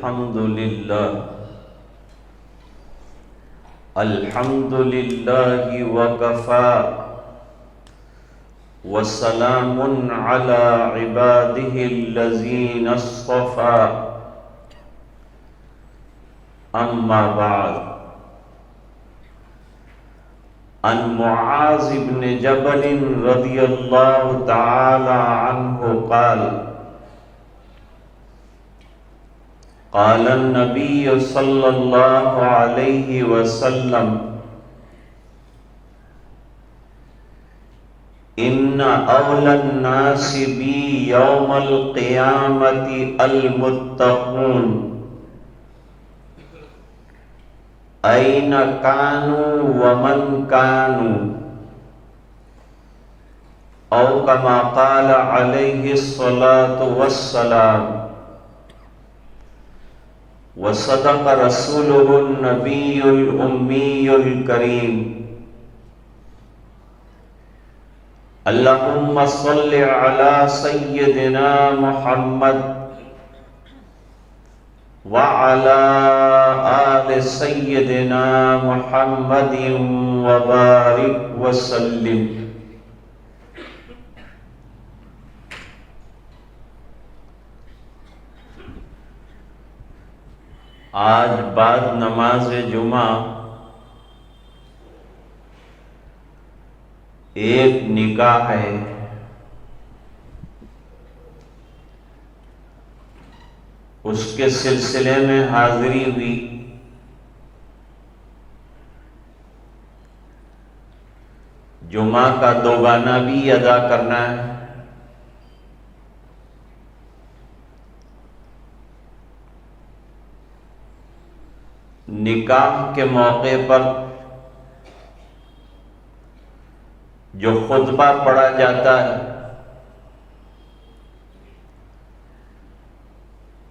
الحمد لله وكفى وسلام على عباده الذين اصطفى أما بعد عن معاذ بن جبل رضي الله تعالى عنه قال النبي صلى الله عليه وسلم إن أولى الناس بي يوم القيامة المتقون أين كانوا ومن كانوا أو كما قال عليه الصلاة والسلام وصدق رسوله النبي الأمي الكريم اللهم صل على سيدنا محمد وعلى آل سيدنا محمد وبارك وسلم. آج بعد نماز جمعہ ایک نکاح ہے. اس کے سلسلے میں حاضری ہوئی. جمعہ کا دوگانہ بھی ادا کرنا ہے. نکاح کے موقع پر جو خطبہ پڑھا جاتا ہے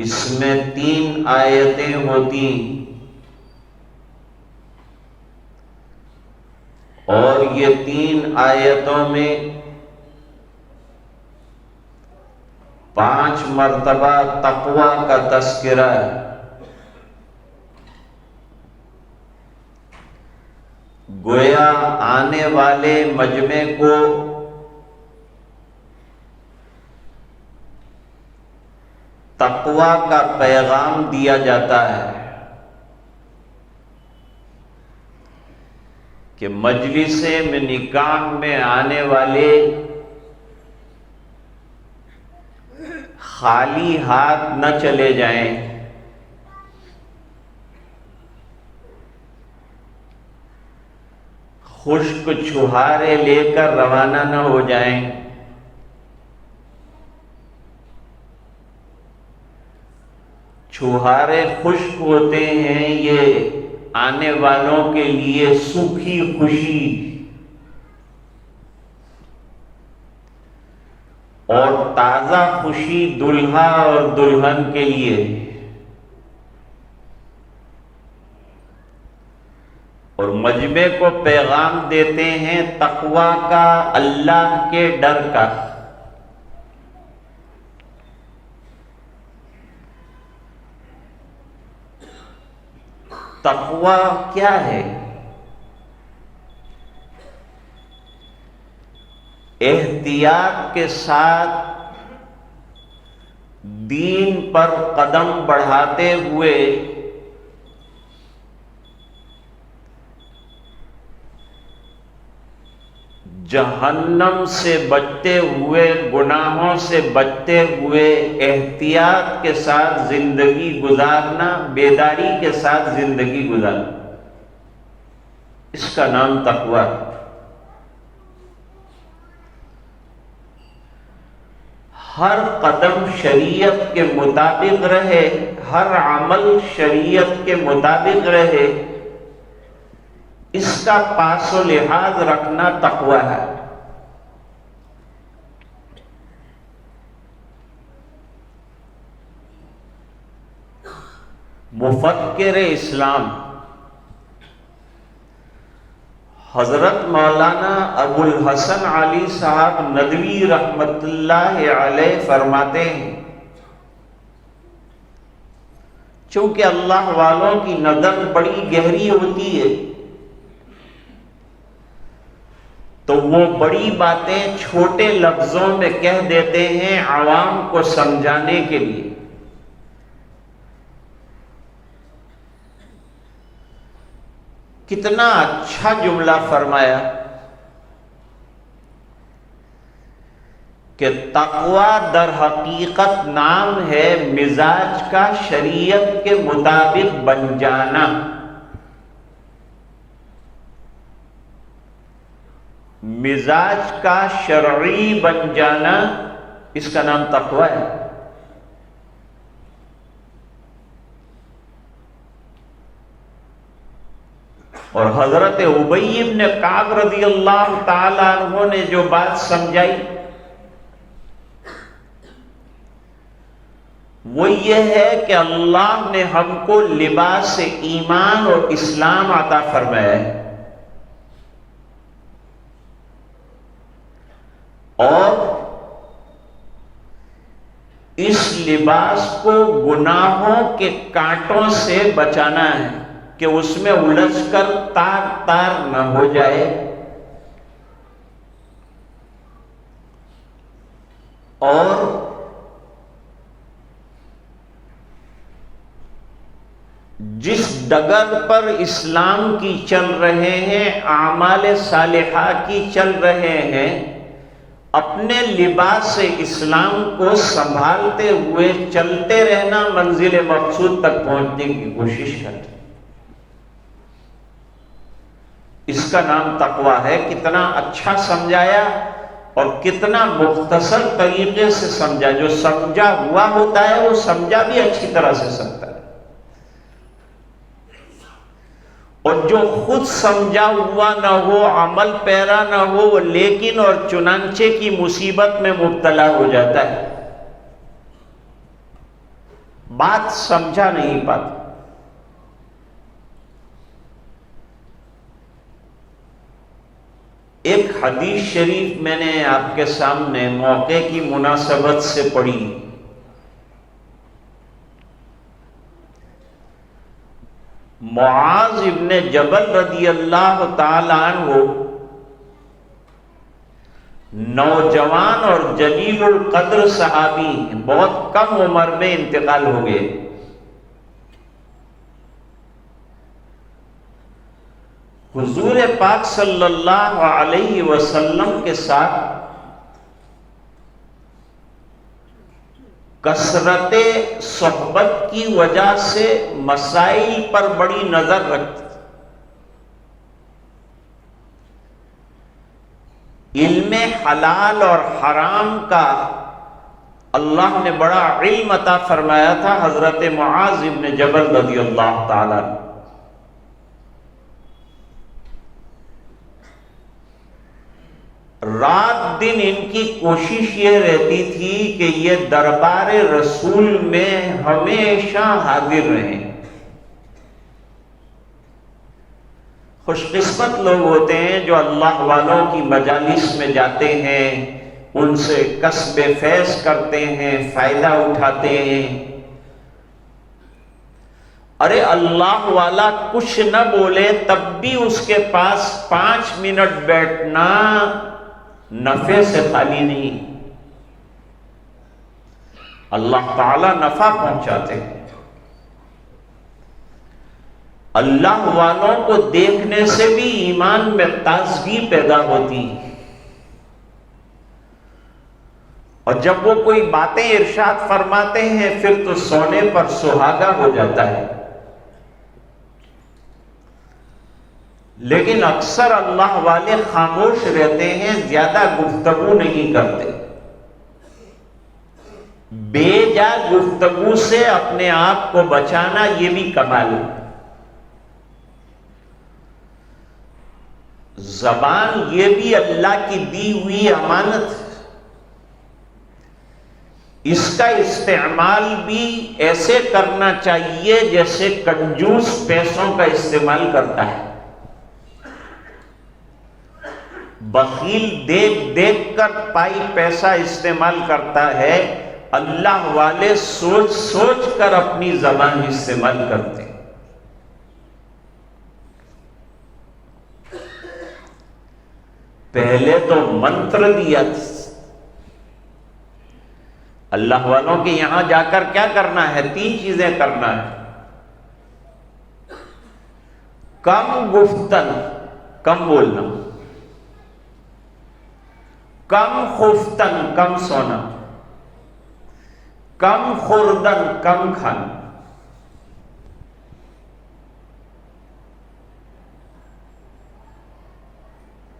اس میں 3 آیتیں ہوتی اور یہ 3 آیتوں میں 5 مرتبہ تقوی کا تذکرہ ہے. گویا آنے والے مجمع کو تقوی کا پیغام دیا جاتا ہے کہ مجلس میں نکاح میں آنے والے خالی ہاتھ نہ چلے جائیں. خشک چھہارے لے کر روانہ نہ ہو جائیں. چھہارے خشک ہوتے ہیں، یہ آنے والوں کے لیے سوکھی خوشی اور تازہ خوشی دلہا اور دلہن کے لیے. اور مجمع کو پیغام دیتے ہیں تقوی کا، اللہ کے ڈر کا. تقوی کیا ہے؟ احتیاط کے ساتھ دین پر قدم بڑھاتے ہوئے جہنم سے بچتے ہوئے، گناہوں سے بچتے ہوئے احتیاط کے ساتھ زندگی گزارنا، بیداری کے ساتھ زندگی گزارنا، اس کا نام تقوی ہے. ہر قدم شریعت کے مطابق رہے، ہر عمل شریعت کے مطابق رہے، اس کا پاس و لحاظ رکھنا تقوی ہے. مفکر اسلام حضرت مولانا ابو الحسن علی صاحب ندوی رحمت اللہ علیہ فرماتے ہیں چونکہ اللہ والوں کی نظر بڑی گہری ہوتی ہے، تو وہ بڑی باتیں چھوٹے لفظوں میں کہہ دیتے ہیں عوام کو سمجھانے کے لیے۔ کتنا اچھا جملہ فرمایا کہ تقوی در حقیقت نام ہے مزاج کا شریعت کے مطابق بن جانا۔ مزاج کا شرعی بن جانا، اس کا نام تقوی ہے۔ اور حضرت ابی بن کعب رضی اللہ تعالی عنہ نے جو بات سمجھائی وہ یہ ہے کہ اللہ نے ہم کو لباس ایمان اور اسلام عطا فرمایا ہے، اور اس لباس کو گناہوں کے کانٹوں سے بچانا ہے کہ اس میں الجھ کر تار تار نہ ہو جائے، اور جس ڈگر پر اسلام کی چل رہے ہیں، اعمال صالحہ کی چل رہے ہیں، اپنے لباس اسلام کو سنبھالتے ہوئے چلتے رہنا، منزل مقصود تک پہنچنے کی کوشش کرتے۔ اس کا نام تقویٰ ہے۔ کتنا اچھا سمجھایا اور کتنا مختصر طریقے سے سمجھا۔ جو سمجھا ہوا ہوتا ہے وہ سمجھا بھی اچھی طرح سے سکتا ہے، اور جو خود سمجھا ہوا نہ ہو، عمل پیرا نہ ہو، وہ لیکن اور چنانچہ کی مصیبت میں مبتلا ہو جاتا ہے، بات سمجھا نہیں پاتا۔ ایک حدیث شریف میں نے آپ کے سامنے موقع کی مناسبت سے پڑھی۔ معاذ ابن جبل رضی اللہ تعالی عنہ نوجوان اور جلیل القدر صحابی، بہت کم عمر میں انتقال ہو گئے۔ حضور پاک صلی اللہ علیہ وسلم کے ساتھ کثرت صحبت کی وجہ سے مسائل پر بڑی نظر رکھتے، علم حلال اور حرام کا اللہ نے بڑا علم عطا فرمایا تھا حضرت معاذ ابن جبل رضی اللہ تعالی عنہ۔ رات دن ان کی کوشش یہ رہتی تھی کہ یہ دربار رسول میں ہمیشہ حاضر رہیں۔ خوش قسمت لوگ ہوتے ہیں جو اللہ والوں کی مجالس میں جاتے ہیں، ان سے کسب فیض کرتے ہیں، فائدہ اٹھاتے ہیں۔ ارے اللہ والا کچھ نہ بولے تب بھی اس کے پاس 5 منٹ بیٹھنا نفع سے خالی نہیں۔ اللہ تعالی نفع پہنچاتے ہیں۔ اللہ والوں کو دیکھنے سے بھی ایمان میں تازگی پیدا ہوتی، اور جب وہ کوئی باتیں ارشاد فرماتے ہیں پھر تو سونے پر سہاگا ہو جاتا ہے۔ لیکن اکثر اللہ والے خاموش رہتے ہیں، زیادہ گفتگو نہیں کرتے۔ بے جا گفتگو سے اپنے آپ کو بچانا یہ بھی کمال ہے۔ زبان یہ بھی اللہ کی دی ہوئی امانت ہے، اس کا استعمال بھی ایسے کرنا چاہیے جیسے کنجوس پیسوں کا استعمال کرتا ہے۔ بخیل دیکھ دیکھ کر پائی پیسہ استعمال کرتا ہے، اللہ والے سوچ سوچ کر اپنی زبان استعمال کرتے ہیں۔ پہلے تو منتر دیا تھا، اللہ والوں کے یہاں جا کر کیا کرنا ہے؟ 3 چیزیں کرنا ہے۔ کم گفتن، کم بولنا، کم خفتن، کم سونا، کم خوردن، کم کھانا۔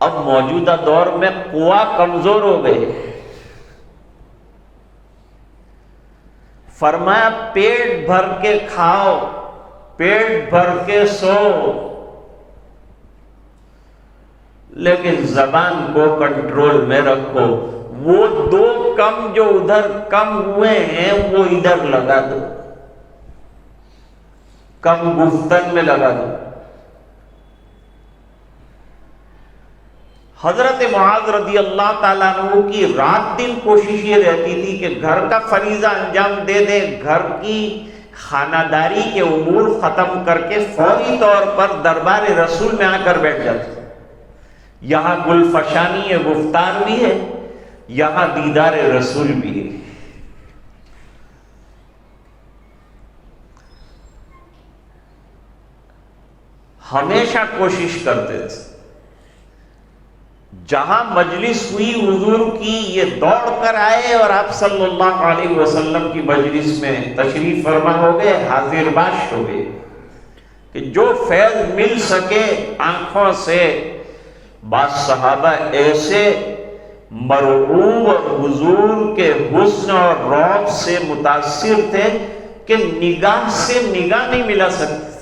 اب موجودہ دور میں قوا کمزور ہو گئے، فرمایا پیٹ بھر کے کھاؤ، پیٹ بھر کے سو، لیکن زبان کو کنٹرول میں رکھو۔ وہ 2 کم جو ادھر کم ہوئے ہیں وہ ادھر لگا دو، کم گفتن میں لگا دو۔ حضرت معاذ رضی اللہ تعالیٰ عنہ کی رات دن کوشش یہ رہتی تھی کہ گھر کا فریضہ انجام دے دے، گھر کی خانہ داری کے امور ختم کر کے فوری طور پر دربار رسول میں آ کر بیٹھ جاتے۔ یہاں گلفشانی گفتار بھی ہے، یہاں دیدار رسول بھی ہے۔ ہمیشہ کوشش کرتے تھے، جہاں مجلس ہوئی حضور کی یہ دوڑ کر آئے اور آپ صلی اللہ علیہ وسلم کی مجلس میں تشریف فرما ہو گئے، حاضر باش ہو گئے کہ جو فیض مل سکے آنکھوں سے۔ بعض صحابہ ایسے مرعوب اور حضور کے حسن اور رعب سے متاثر تھے کہ نگاہ سے نگاہ نہیں ملا سکتے،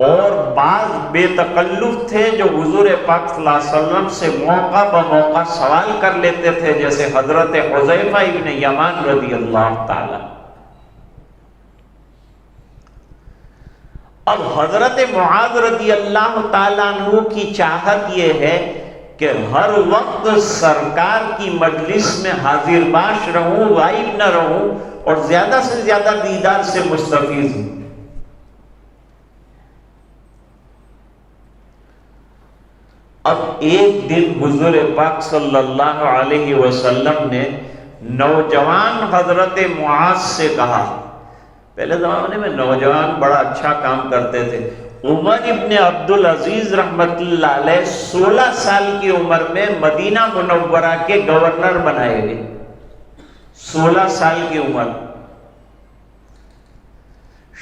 اور بعض بے تکلف تھے جو حضور پاک صلی اللہ علیہ وسلم سے موقع بموقع سوال کر لیتے تھے، جیسے حضرت حذیفہ ابن یمان رضی اللہ تعالی۔ اب حضرت معاذ رضی اللہ تعالیٰ عنہ کی چاہت یہ ہے کہ ہر وقت سرکار کی مجلس میں حاضر باش رہوں، غائب نہ رہوں، اور زیادہ سے زیادہ دیدار سے مستفید ہوں۔ اب ایک دن حضور پاک صلی اللہ علیہ وسلم نے نوجوان حضرت معاذ سے کہا، پہلے زمانے میں نوجوان بڑا اچھا کام کرتے تھے۔ عمر ابن عبدالعزیز رحمت اللہ علیہ 16 سال کی عمر میں مدینہ منورہ کے گورنر بنائے گئے، 16 سال کی عمر۔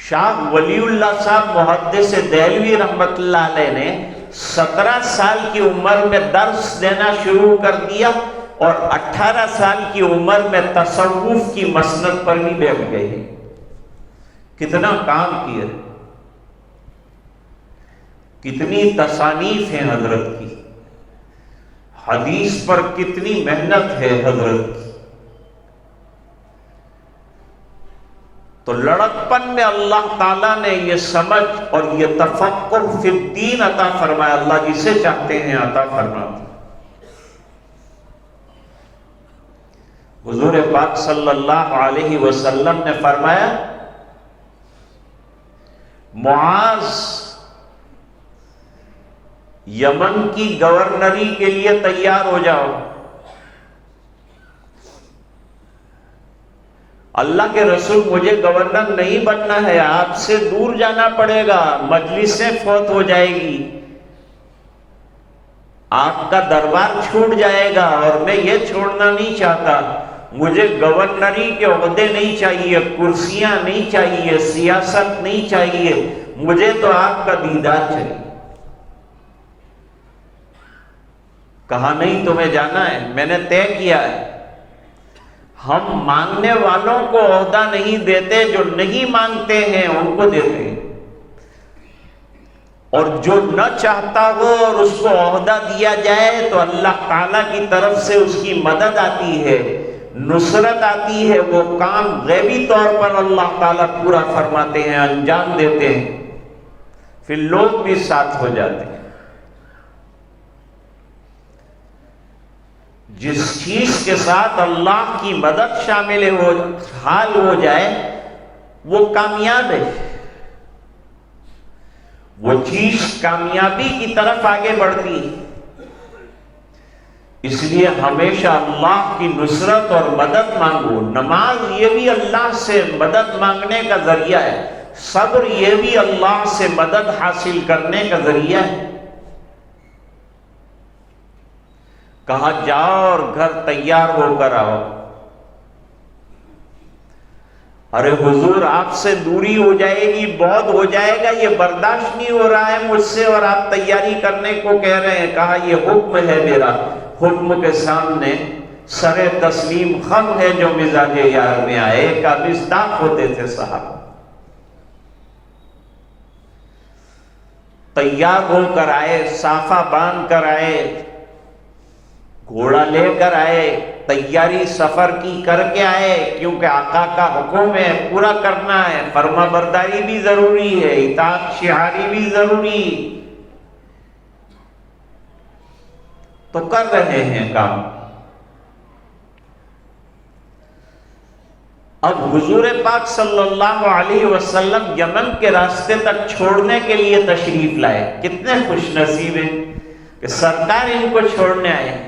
شاہ ولی اللہ صاحب محدث دہلوی رحمت اللہ علیہ نے 17 سال کی عمر میں درس دینا شروع کر دیا، اور 18 سال کی عمر میں تصوف کی مسند پر بھی بیٹھ گئے۔ کتنا کام کیا، کتنی تصانیف ہیں حضرت کی، حدیث پر کتنی محنت ہے حضرت کی۔ تو لڑکپن میں اللہ تعالیٰ نے یہ سمجھ اور یہ تفقہ فی الدین عطا فرمایا، اللہ جسے چاہتے ہیں عطا فرماتے۔ حضور پاک صلی اللہ علیہ وسلم نے فرمایا، معاذ یمن کی گورنری کے لیے تیار ہو جاؤ۔ اللہ کے رسول، مجھے گورنر نہیں بننا ہے، آپ سے دور جانا پڑے گا، مجلس سے فوت ہو جائے گی، آپ کا دربار چھوٹ جائے گا، اور میں یہ چھوڑنا نہیں چاہتا۔ مجھے گورنری کے عہدے نہیں چاہیے، کرسیاں نہیں چاہیے، سیاست نہیں چاہیے، مجھے تو آپ کا دیدار چاہیے۔ کہا نہیں، تمہیں جانا ہے، میں نے طے کیا ہے، ہم مانگنے والوں کو عہدہ نہیں دیتے، جو نہیں مانگتے ہیں ان کو دیتے ہیں، اور جو نہ چاہتا ہو اور اس کو عہدہ دیا جائے تو اللہ تعالیٰ کی طرف سے اس کی مدد آتی ہے، نصرت آتی ہے، وہ کام غیبی طور پر اللہ تعالیٰ پورا فرماتے ہیں، انجام دیتے ہیں، پھر لوگ بھی ساتھ ہو جاتے ہیں۔ جس چیز کے ساتھ اللہ کی مدد شامل حال ہو جائے وہ کامیاب ہے، وہ چیز کامیابی کی طرف آگے بڑھتی ہے۔ اس لیے ہمیشہ اللہ کی نصرت اور مدد مانگو۔ نماز یہ بھی اللہ سے مدد مانگنے کا ذریعہ ہے، صبر یہ بھی اللہ سے مدد حاصل کرنے کا ذریعہ ہے۔ کہا جاؤ اور گھر تیار ہو کر آؤ۔ ارے حضور آپ سے دوری ہو جائے گی، بعد ہو جائے گا، یہ برداشت نہیں ہو رہا ہے مجھ سے اور آپ تیاری کرنے کو کہہ رہے ہیں۔ کہا یہ حکم ہے میرا، حکم کے سامنے سر تسلیم خم ہے جو مزاج یار میں آئے۔ کا مصداق ہوتے تھے صحابہ، تیار ہو کر آئے، صافہ باندھ کر آئے، گھوڑا لے کر آئے، تیاری سفر کی کر کے آئے، کیونکہ آقا کا حکم ہے، پورا کرنا ہے، فرما برداری بھی ضروری ہے، اطاعت شعاری بھی ضروری، تو کر رہے ہیں کام۔ اب حضور پاک صلی اللہ علیہ وسلم یمن کے راستے تک چھوڑنے کے لیے تشریف لائے۔ کتنے خوش نصیب ہیں کہ سرکار ان کو چھوڑنے آئے،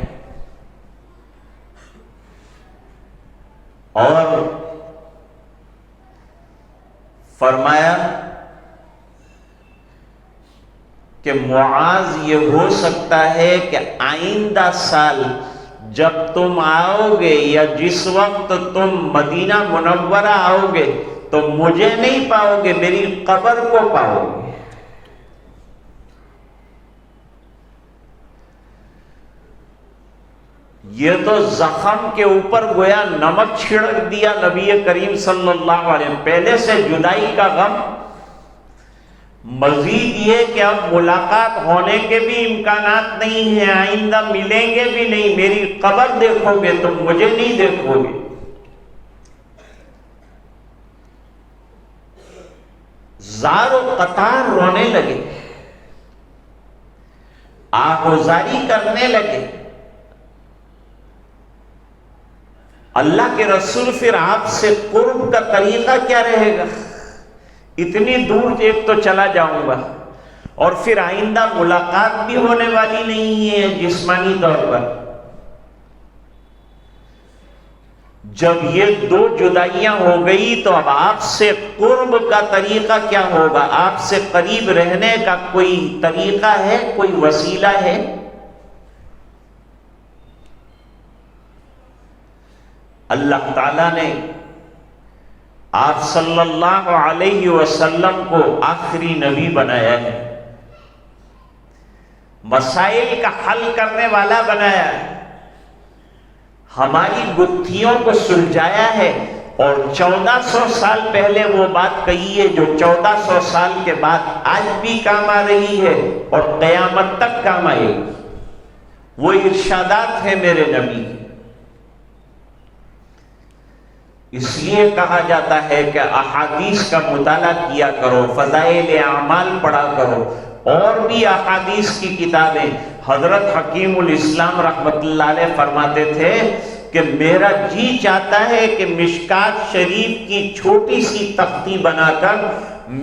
اور فرمایا کہ معاذ یہ ہو سکتا ہے کہ آئندہ سال جب تم آؤ گے یا جس وقت تم مدینہ منورہ آؤ گے تو مجھے نہیں پاؤ گے، میری قبر کو پاؤ گے۔ یہ تو زخم کے اوپر گویا نمک چھڑک دیا نبی کریم صلی اللہ علیہ وسلم۔ پہلے سے جدائی کا غم، مزید یہ کہ اب ملاقات ہونے کے بھی امکانات نہیں ہیں، آئندہ ملیں گے بھی نہیں، میری قبر دیکھو گے تم، مجھے نہیں دیکھو گے۔ زار و قطار رونے لگے، آہوزاری کرنے لگے۔ اللہ کے رسول پھر آپ سے قرب کا طریقہ کیا رہے گا؟ اتنی دور ایک تو چلا جاؤں گا، اور پھر آئندہ ملاقات بھی ہونے والی نہیں ہے جسمانی طور پر۔ جب یہ دو جدائیاں ہو گئی تو اب آپ سے قرب کا طریقہ کیا ہوگا؟ آپ سے قریب رہنے کا کوئی طریقہ ہے، کوئی وسیلہ ہے؟ اللہ تعالیٰ نے آپ صلی اللہ علیہ وسلم کو آخری نبی بنایا ہے، مسائل کا حل کرنے والا بنایا ہے، ہماری گتھیوں کو سلجھایا ہے، اور 1400 سال پہلے وہ بات کہی ہے جو 1400 سال کے بعد آج بھی کام آ رہی ہے اور قیامت تک کام آئے گی۔ وہ ارشادات ہیں میرے نبی۔ اس لیے کہا جاتا ہے کہ احادیث کا مطالعہ کیا کرو، فضائل اعمال پڑھا کرو، اور بھی احادیث کی کتابیں۔ حضرت حکیم الاسلام رحمت اللہ علیہ فرماتے تھے کہ میرا جی چاہتا ہے کہ مشکات شریف کی چھوٹی سی تختی بنا کر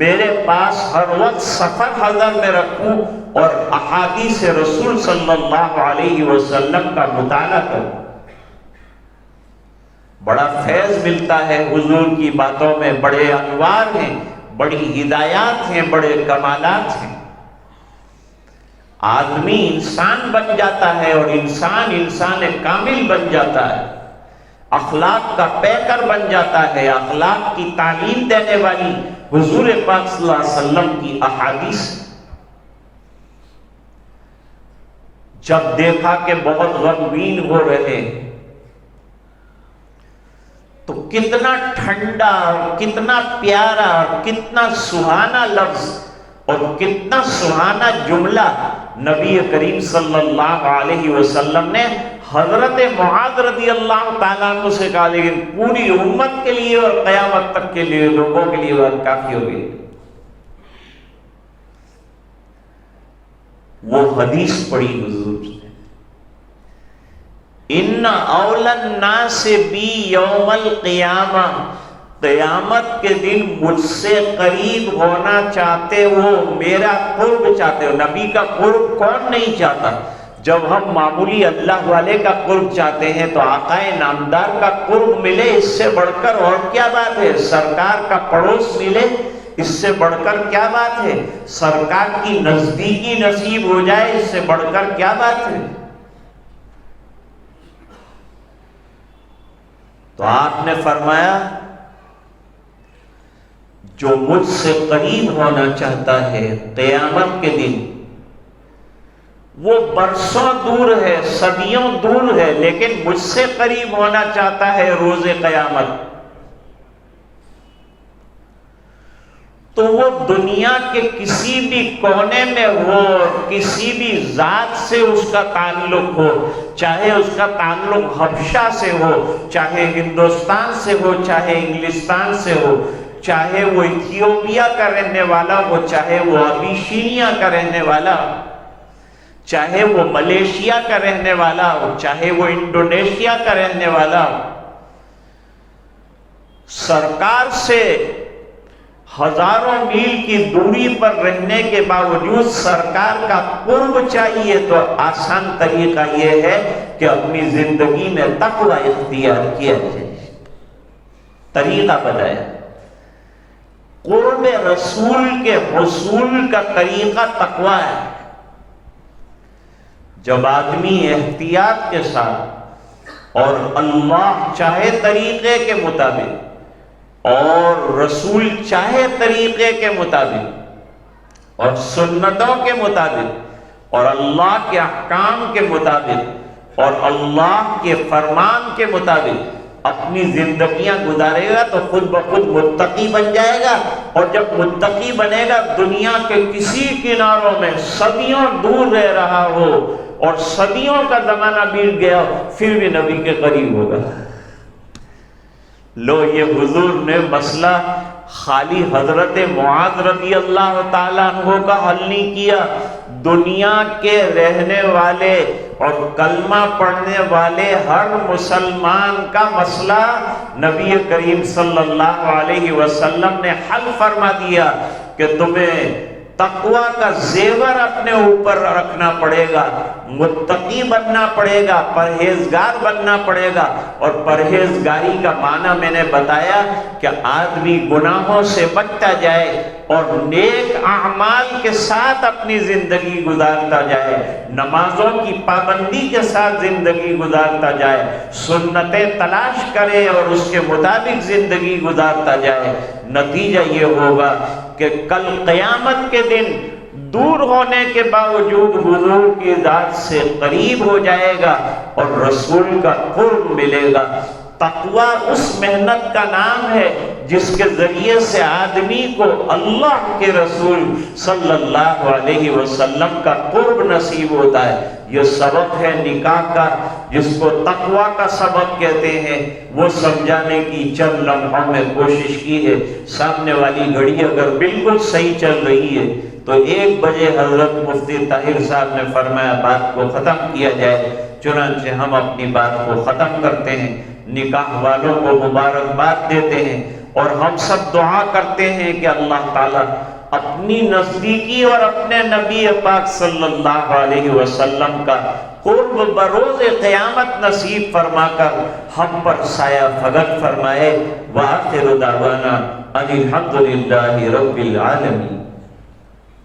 میرے پاس ہر وقت سفر حضر میں رکھوں اور احادیث رسول صلی اللہ علیہ وسلم کا مطالعہ کروں۔ بڑا فیض ملتا ہے حضور کی باتوں میں، بڑے انوار ہیں، بڑی ہدایات ہیں، بڑے کمالات ہیں۔ آدمی انسان بن جاتا ہے اور انسان کامل بن جاتا ہے، اخلاق کا پیکر بن جاتا ہے۔ اخلاق کی تعلیم دینے والی حضور پاک صلی اللہ علیہ وسلم کی احادیث۔ جب دیکھا کہ بہت غمگین ہو رہے تو کتنا ٹھنڈا اور کتنا پیارا اور کتنا سہانا لفظ اور کتنا سہانا جملہ نبی کریم صلی اللہ علیہ وسلم نے حضرت معاذ رضی اللہ تعالیٰ عنہ سے کہا، لیکن پوری امت کے لیے اور قیامت تک کے لیے لوگوں کے لیے بات کافی ہو گئی۔ وہ حدیث پڑھی حضور نے، ان اولی الناس بی یوم القیامہ، قیامت کے دن مجھ سے قریب ہونا چاہتے ہو، میرا قرب چاہتے ہو۔ نبی کا قرب کون نہیں چاہتا؟ جب ہم معمولی اللہ والے کا قرب چاہتے ہیں تو آقا نامدار کا قرب ملے، اس سے بڑھ کر اور کیا بات ہے؟ سرکار کا پڑوس ملے، اس سے بڑھ کر کیا بات ہے؟ سرکار کی نزدیکی نصیب ہو جائے، اس سے بڑھ کر کیا بات ہے؟ تو آپ نے فرمایا جو مجھ سے قریب ہونا چاہتا ہے قیامت کے دن، وہ برسوں دور ہے، صدیوں دور ہے، لیکن مجھ سے قریب ہونا چاہتا ہے روز قیامت، تو وہ دنیا کے کسی بھی کونے میں ہو، کسی بھی ذات سے اس کا تعلق ہو، چاہے اس کا تعلق حبشہ سے ہو، چاہے ہندوستان سے ہو، چاہے انگلستان سے ہو، چاہے وہ ایتھیوپیا کا رہنے والا ہو، چاہے وہ ابیشینیا کا رہنے والا ہو، چاہے وہ ملیشیا کا رہنے والا ہو، چاہے وہ انڈونیشیا کا رہنے والا ہو، سرکار سے ہزاروں میل کی دوری پر رہنے کے باوجود سرکار کا قرب چاہیے، تو آسان طریقہ یہ ہے کہ اپنی زندگی میں تقوی اختیار کیا جائے۔ طریقہ بتایا، قرب رسول کے حصول کا طریقہ تقوی ہے۔ جب آدمی احتیاط کے ساتھ اور اللہ چاہے طریقے کے مطابق اور رسول چاہے طریقے کے مطابق اور سنتوں کے مطابق اور اللہ کے احکام کے مطابق اور اللہ کے فرمان کے مطابق اپنی زندگیاں گزارے گا تو خود بخود متقی بن جائے گا، اور جب متقی بنے گا دنیا کے کسی کناروں میں صدیوں دور رہ رہا ہو اور صدیوں کا زمانہ بیت گیا پھر بھی نبی کے قریب ہوگا۔ لو یہ حضور نے مسئلہ خالی حضرت معاذ رضی اللہ تعالیٰ عنہ کا حل نہیں کیا، دنیا کے رہنے والے اور کلمہ پڑھنے والے ہر مسلمان کا مسئلہ نبی کریم صلی اللہ علیہ وسلم نے حل فرما دیا کہ تمہیں تقوی کا زیور اپنے اوپر رکھنا پڑے گا، متقی بننا پڑے گا، پرہیزگار بننا پڑے گا۔ اور پرہیزگاری کا معنی میں نے بتایا کہ آدمی گناہوں سے بچتا جائے اور نیک اعمال کے ساتھ اپنی زندگی گزارتا جائے، نمازوں کی پابندی کے ساتھ زندگی گزارتا جائے، سنتیں تلاش کرے اور اس کے مطابق زندگی گزارتا جائے۔ نتیجہ یہ ہوگا کہ کل قیامت کے دن دور ہونے کے باوجود حضور کی ذات سے قریب ہو جائے گا اور رسول کا قرب ملے گا۔ تقوی اس محنت کا نام ہے جس کے ذریعے سے آدمی کو اللہ کے رسول صلی اللہ علیہ وسلم کا قرب نصیب ہوتا ہے۔ یہ سبق ہے نکاح کا جس کو تقوی کا سبق کہتے ہیں، وہ سمجھانے کی چند لمحوں میں کوشش کی ہے۔ سامنے والی گھڑی اگر بالکل صحیح چل رہی ہے تو 1 بجے حضرت مفتی طاہر صاحب نے فرمایا بات کو ختم کیا جائے، چنانچہ ہم اپنی بات کو ختم کرتے ہیں، نکاح والوں کو مبارکباد دیتے ہیں اور ہم سب دعا کرتے ہیں کہ اللہ تعالیٰ اپنی نزدیکی اور اپنے نبی پاک صلی اللہ علیہ وسلم کا قرب بروز قیامت نصیب فرما کر ہم پر سایہ فگن فرمائے۔ وآخر دعوانا ان الحمد للہ رب العالمین۔